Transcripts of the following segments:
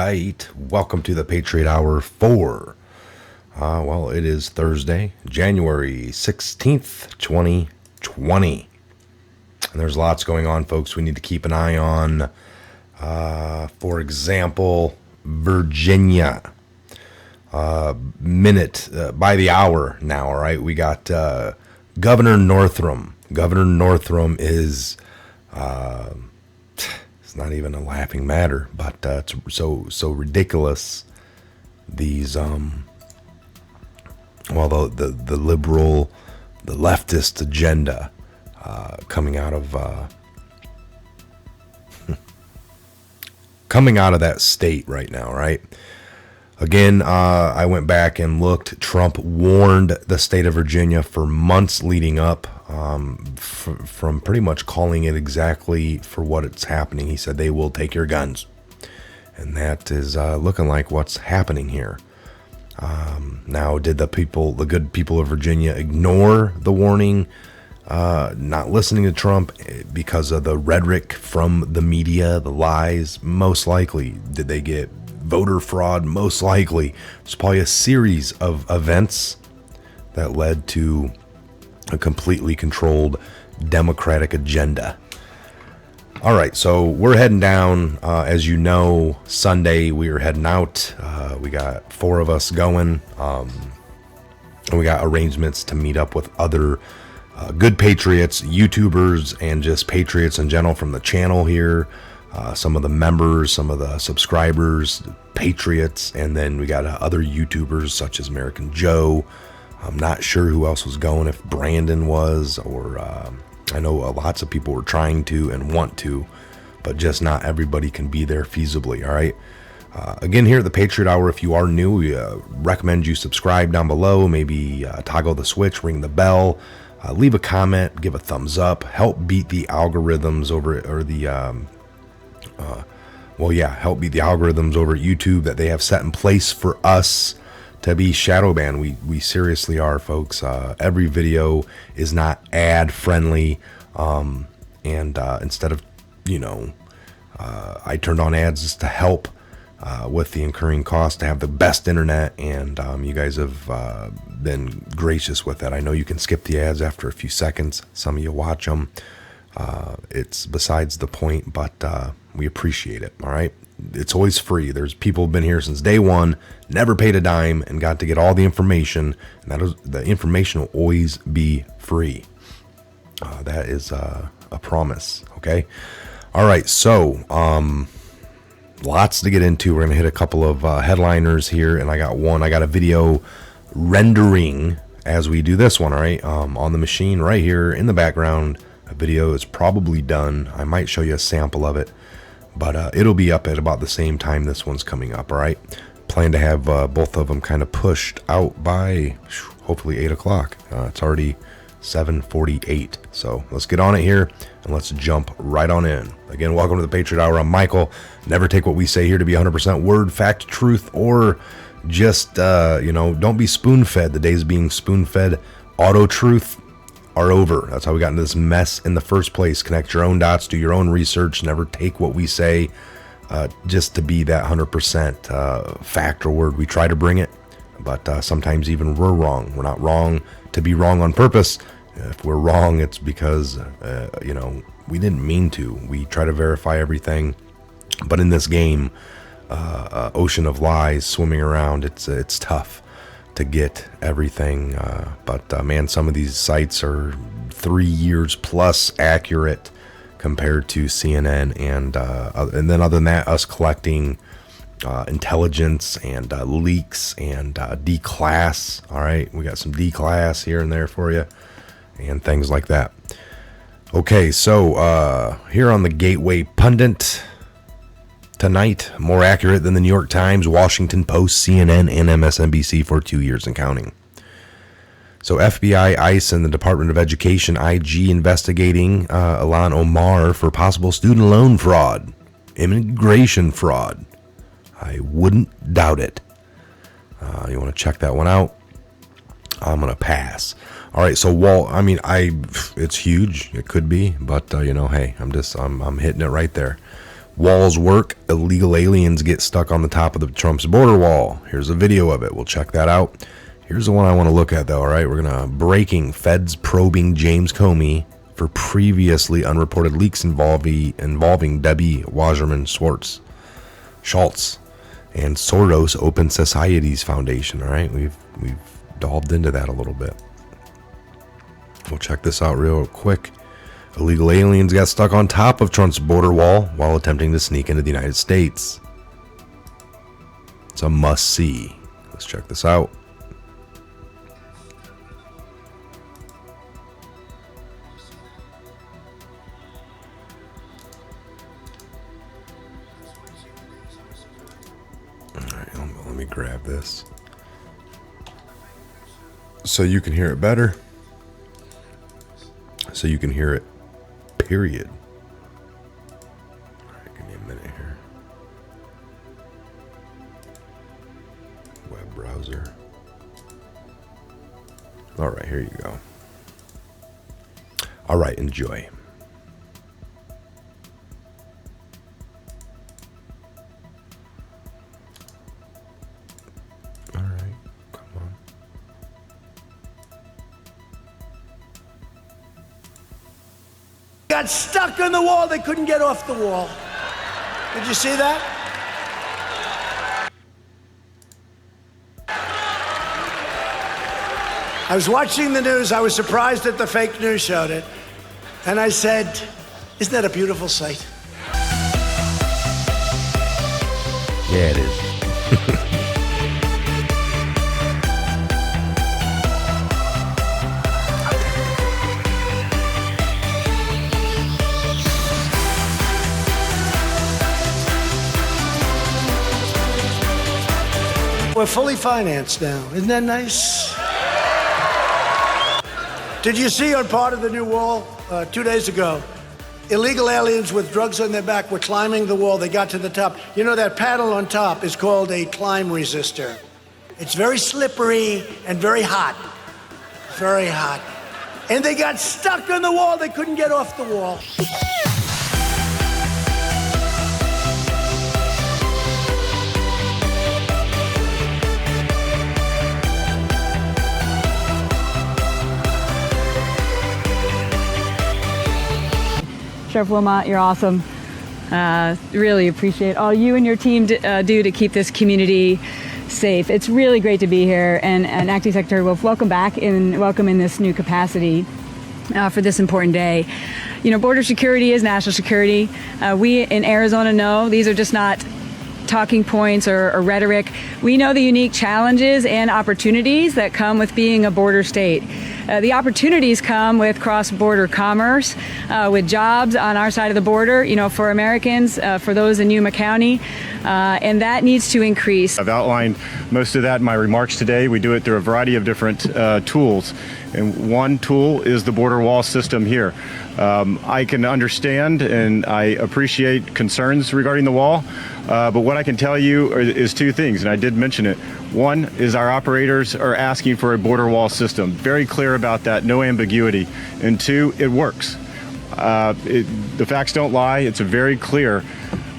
right. Welcome to the Patriot Hour 4. Well, it is Thursday, January 16th, 2020. And there's lots going on, folks, we need to keep an eye on. For example, Virginia. Minute by the hour now, all right? We got Governor Northam. Governor Northam is... it's not even a laughing matter, but it's so ridiculous. These the liberal, the leftist agenda coming out of that state right now, right? Again, I went back and looked. Trump warned the state of Virginia for months leading up, from pretty much calling it exactly for what it's happening. He said they will take your guns. And that is looking like what's happening here. Now, did the good people of Virginia ignore the warning, not listening to Trump because of the rhetoric from the media, the lies? Most likely. Did they get voter fraud? Most likely. There's probably a series of events that led to a completely controlled Democratic agenda. All right, so we're heading down. As you know, Sunday we are heading out. We got 4 of us going. And we got arrangements to meet up with other good patriots, YouTubers, and just patriots in general from the channel here. Some of the members, some of the subscribers, patriots, and then we got other YouTubers such as American Joe. I'm not sure who else was going, if Brandon was, or I know lots of people were trying to and want to, but just not everybody can be there feasibly, all right? Again, here at the Patriot Hour, if you are new, we recommend you subscribe down below, maybe toggle the switch, ring the bell, leave a comment, give a thumbs up, help beat the algorithms over, or the... help beat the algorithms over at YouTube that they have set in place for us to be shadow banned. We seriously are, folks. Every video is not ad friendly. And instead of, I turned on ads just to help with the incurring cost to have the best internet. And you guys have been gracious with that. I know you can skip the ads after a few seconds. Some of you watch them. It's besides the point, but we appreciate it, all right? It's always free. There's people who've been here since day one, never paid a dime, and got to get all the information, and the information will always be free. That is a promise, okay? All right, so lots to get into. We're going to hit a couple of headliners here, and I got a video rendering as we do this one, all right? On the machine right here in the background. A video is probably done. I might show you a sample of it, but it'll be up at about the same time this one's coming up, all right? Plan to have both of them kind of pushed out by hopefully 8 o'clock. It's already 7:48, so let's get on it here and let's jump right on in. Again, welcome to the Patriot Hour. I'm Michael. Never take what we say here to be 100% word, fact, truth, or just, don't be spoon-fed. The days being spoon-fed auto-truth are over. That's how we got into this mess in the first place. Connect your own dots, do your own research, never take what we say just to be that 100% fact or word. We try to bring it, but sometimes even we're wrong. We're not wrong to be wrong on purpose. If we're wrong, it's because, we didn't mean to. We try to verify everything, but in this game, ocean of lies swimming around, it's tough to get everything, but man, some of these sites are 3 years plus accurate compared to CNN, and then other than that, us collecting intelligence and leaks and D-class. All right, we got some D-class here and there for you, and things like that. Okay, so here on the Gateway Pundit tonight, more accurate than the New York Times, Washington Post, CNN, and MSNBC for 2 years and counting. So FBI, ICE, and the Department of Education, IG, investigating Ilhan Omar for possible student loan fraud, immigration fraud. I wouldn't doubt it. You want to check that one out? I'm going to pass. All right, so it's huge. It could be, but hey, I'm hitting it right there. Walls work. Illegal aliens get stuck on the top of the Trump's border wall. Here's a video of it. We'll check that out. Here's the one I want to look at, though. All right, we're gonna breaking Feds probing James Comey for previously unreported leaks involving Debbie Wasserman Schultz and Soros Open Societies Foundation. All right, we've delved into that a little bit. We'll check this out real quick. Illegal aliens got stuck on top of Trump's border wall while attempting to sneak into the United States. It's a must-see. Let's check this out. All right, let me grab this so you can hear it better. So you can hear it, period. All right, give me a minute here. Web browser. All right, here you go. All right, enjoy. All right, come on. Got stuck on the wall. They couldn't get off the wall. Did you see that? I was watching the news. I was surprised that the fake news showed it. And I said, isn't that a beautiful sight? Yeah, it is. We're fully financed now. Isn't that nice? Did you see on part of the new wall 2 days ago, illegal aliens with drugs on their back were climbing the wall. They got to the top. You know, that paddle on top is called a climb resistor. It's very slippery and very hot. Very hot. And they got stuck on the wall. They couldn't get off the wall. Sheriff Wilmot, you're awesome. Really appreciate all you and your team do to keep this community safe. It's really great to be here. And Acting Secretary Wolf, welcome in this new capacity for this important day. You know, border security is national security. We in Arizona know these are just not talking points or rhetoric. We know the unique challenges and opportunities that come with being a border state. The opportunities come with cross-border commerce, with jobs on our side of the border, you know, for Americans, for those in Yuma County, and that needs to increase. I've outlined most of that in my remarks today. We do it through a variety of different tools, and one tool is the border wall system here. I can understand and I appreciate concerns regarding the wall, but what I can tell you is two things, and I did mention it. One is our operators are asking for a border wall system. Very clear about that, no ambiguity. And two, it works. The facts don't lie. It's very clear.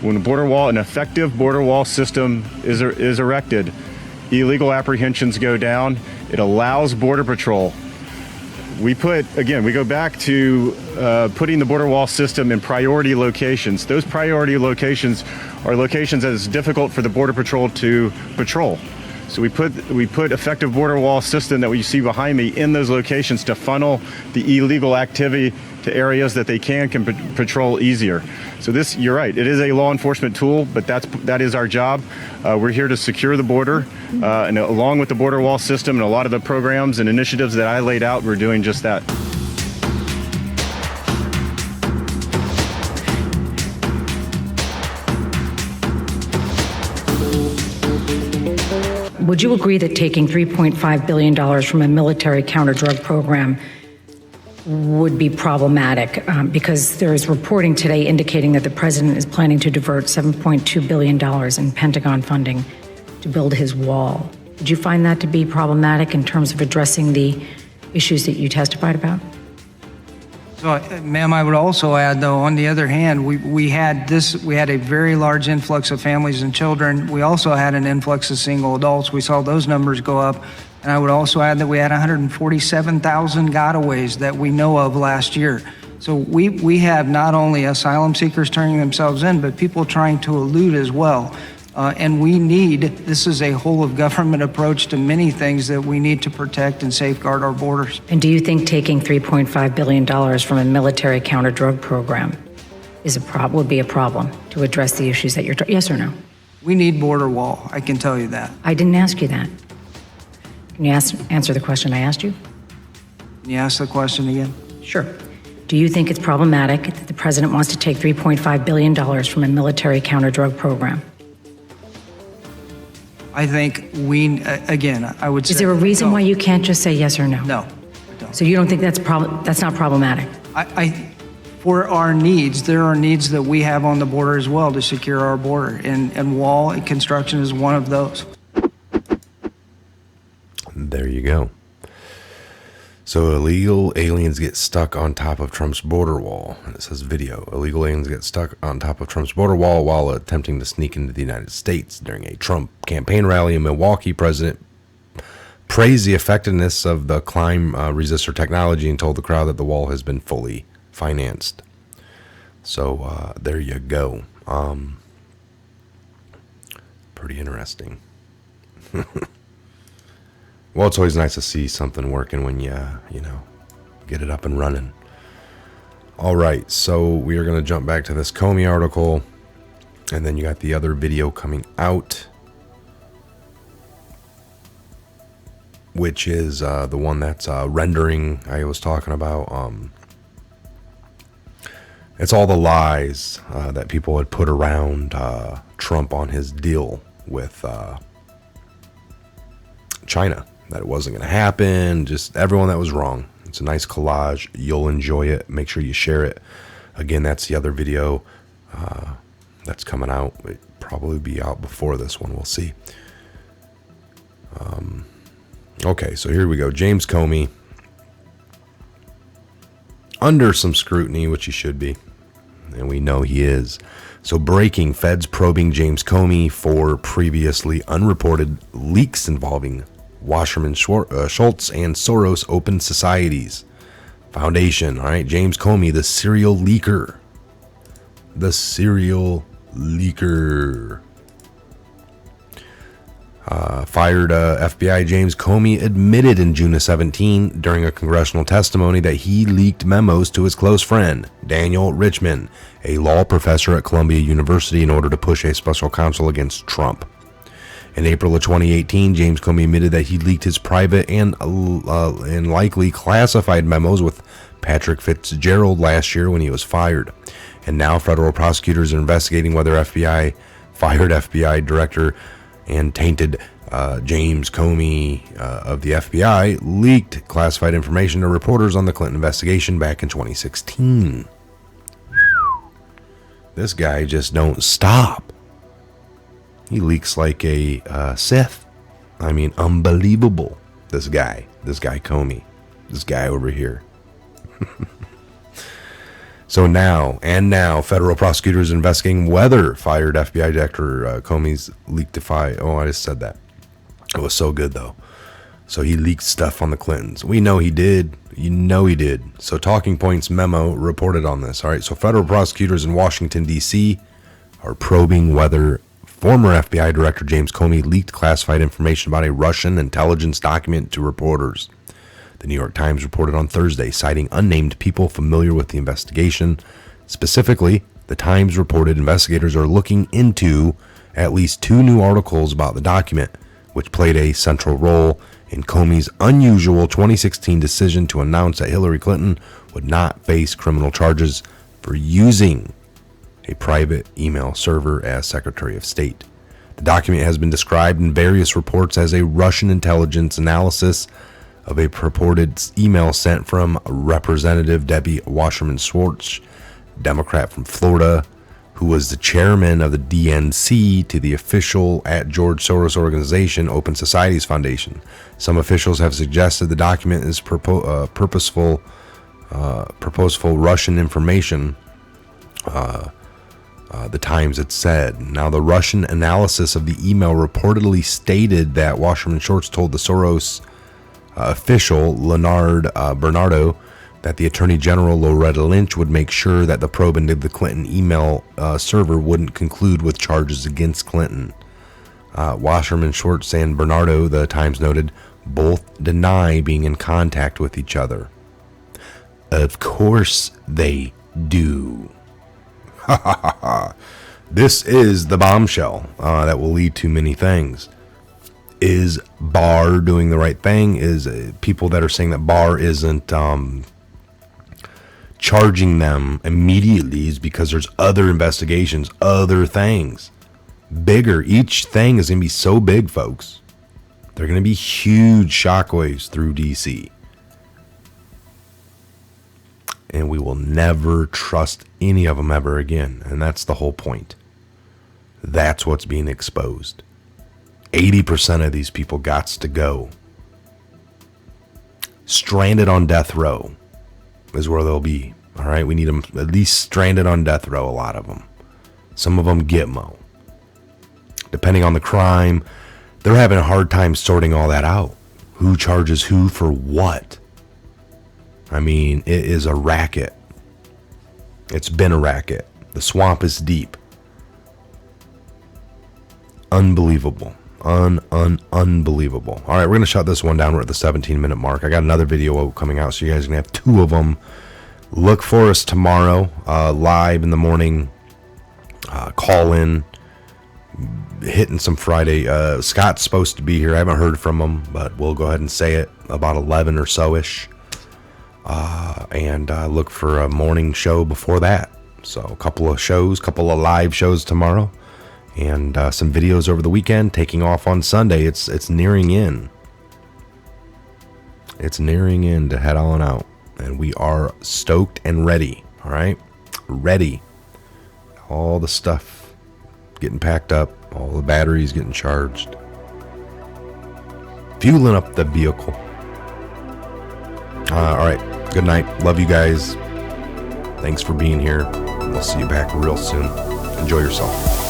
When an effective border wall system is erected, illegal apprehensions go down. It allows Border Patrol. We go back to putting the border wall system in priority locations. Those priority locations are locations that is difficult for the Border Patrol to patrol. So we put effective border wall system that we see behind me in those locations to funnel the illegal activity to areas that they can patrol easier. So this, you're right, it is a law enforcement tool, but that is our job. We're here to secure the border, and along with the border wall system and a lot of the programs and initiatives that I laid out, we're doing just that. Would you agree that taking $3.5 billion from a military counter-drug program would be problematic? Because there is reporting today indicating that the president is planning to divert $7.2 billion in Pentagon funding to build his wall. Would you find that to be problematic in terms of addressing the issues that you testified about? So, ma'am, I would also add, though, on the other hand, we had a very large influx of families and children. We also had an influx of single adults. We saw those numbers go up. And I would also add that we had 147,000 gotaways that we know of last year. So we have not only asylum seekers turning themselves in, but people trying to elude as well. And this is a whole of government approach to many things that we need to protect and safeguard our borders. And do you think taking $3.5 billion from a military counter-drug program would be a problem to address the issues that yes or no? We need border wall, I can tell you that. I didn't ask you that. Can you answer the question I asked you? Can you ask the question again? Sure. Do you think it's problematic that the president wants to take $3.5 billion from a military counter-drug program? I think I would say... Is there a reason why you can't just say yes or no? No, I don't. So you don't think that's not problematic? For our needs, there are needs that we have on the border as well to secure our border, and wall construction is one of those. There you go. So illegal aliens get stuck on top of Trump's border wall. And it says video. Illegal aliens get stuck on top of Trump's border wall while attempting to sneak into the United States. During a Trump campaign rally in Milwaukee, President praised the effectiveness of the climb resistor technology and told the crowd that the wall has been fully financed. So there you go. Pretty interesting. Well, it's always nice to see something working when you get it up and running. All right, so we are going to jump back to this Comey article, and then you got the other video coming out, which is the one that's rendering I was talking about. It's all the lies that people had put around Trump on his deal with China. That it wasn't going to happen, just everyone that was wrong. It's a nice collage. You'll enjoy it. Make sure you share it. Again, that's the other video that's coming out. It'll probably be out before this one. We'll see. Okay, so here we go. James Comey, under some scrutiny, which he should be, and we know he is. So breaking, feds probing James Comey for previously unreported leaks involving Wasserman Schultz and Soros Open Societies Foundation. All right, James Comey, the serial leaker. Fired FBI James Comey admitted in June of 2017 during a congressional testimony that he leaked memos to his close friend, Daniel Richman, a law professor at Columbia University, in order to push a special counsel against Trump. In April of 2018, James Comey admitted that he leaked his private and likely classified memos with Patrick Fitzgerald last year when he was fired. And now federal prosecutors are investigating whether fired FBI director and tainted James Comey of the FBI leaked classified information to reporters on the Clinton investigation back in 2016. This guy just don't stop. He leaks like a Sith. I mean, unbelievable. This guy Comey, this guy over here. So now, federal prosecutors investigating whether fired FBI Director Comey's leaked I just said that. It was so good, though. So he leaked stuff on the Clintons. We know he did. You know he did. So Talking Points memo reported on this. All right, so federal prosecutors in Washington, D.C. are probing whether former FBI Director James Comey leaked classified information about a Russian intelligence document to reporters. The New York Times reported on Thursday, citing unnamed people familiar with the investigation. Specifically, the Times reported investigators are looking into at least 2 new articles about the document, which played a central role in Comey's unusual 2016 decision to announce that Hillary Clinton would not face criminal charges for using a private email server as Secretary of State. The document has been described in various reports as a Russian intelligence analysis of a purported email sent from Representative Debbie Wasserman Schultz, Democrat from Florida, who was the chairman of the DNC, to the official at George Soros organization, Open Societies Foundation. Some officials have suggested the document is purposeful purposeful Russian information. The Times had said. Now, the Russian analysis of the email reportedly stated that Wasserman Schultz told the Soros official Leonard Bernardo that the Attorney General Loretta Lynch would make sure that the probe into the Clinton email server wouldn't conclude with charges against Clinton. Wasserman Schultz and Bernardo, the Times noted, both deny being in contact with each other. Of course they do. This is the bombshell that will lead to many things. Is Barr doing the right thing? Is people that are saying that Barr isn't charging them immediately is because there's other investigations, other things. Bigger. Each thing is going to be so big, folks. They're going to be huge shockwaves through D.C. And we will never trust any of them ever again. And that's the whole point. That's what's being exposed. 80% of these people gots to go. Stranded on death row is where they'll be. All right, we need them at least stranded on death row, a lot of them. Some of them Gitmo. Depending on the crime, they're having a hard time sorting all that out. Who charges who for what? I mean, it is a racket. It's been a racket. The swamp is deep. Unbelievable. Unbelievable. All right, we're going to shut this one down. We're at the 17-minute mark. I got another video coming out, so you guys are going to have two of them. Look for us tomorrow, live in the morning. Call in. Hitting some Friday. Scott's supposed to be here. I haven't heard from him, but we'll go ahead and say it. About 11 or so-ish. And look for a morning show before that. So a couple of shows, couple of live shows tomorrow, and some videos over the weekend. Taking off on Sunday. It's nearing in. It's nearing in to head on out, and we are stoked and ready. All right, ready. All the stuff getting packed up, all the batteries getting charged, fueling up the vehicle. All right. Good night. Love you guys. Thanks for being here. We'll see you back real soon. Enjoy yourself.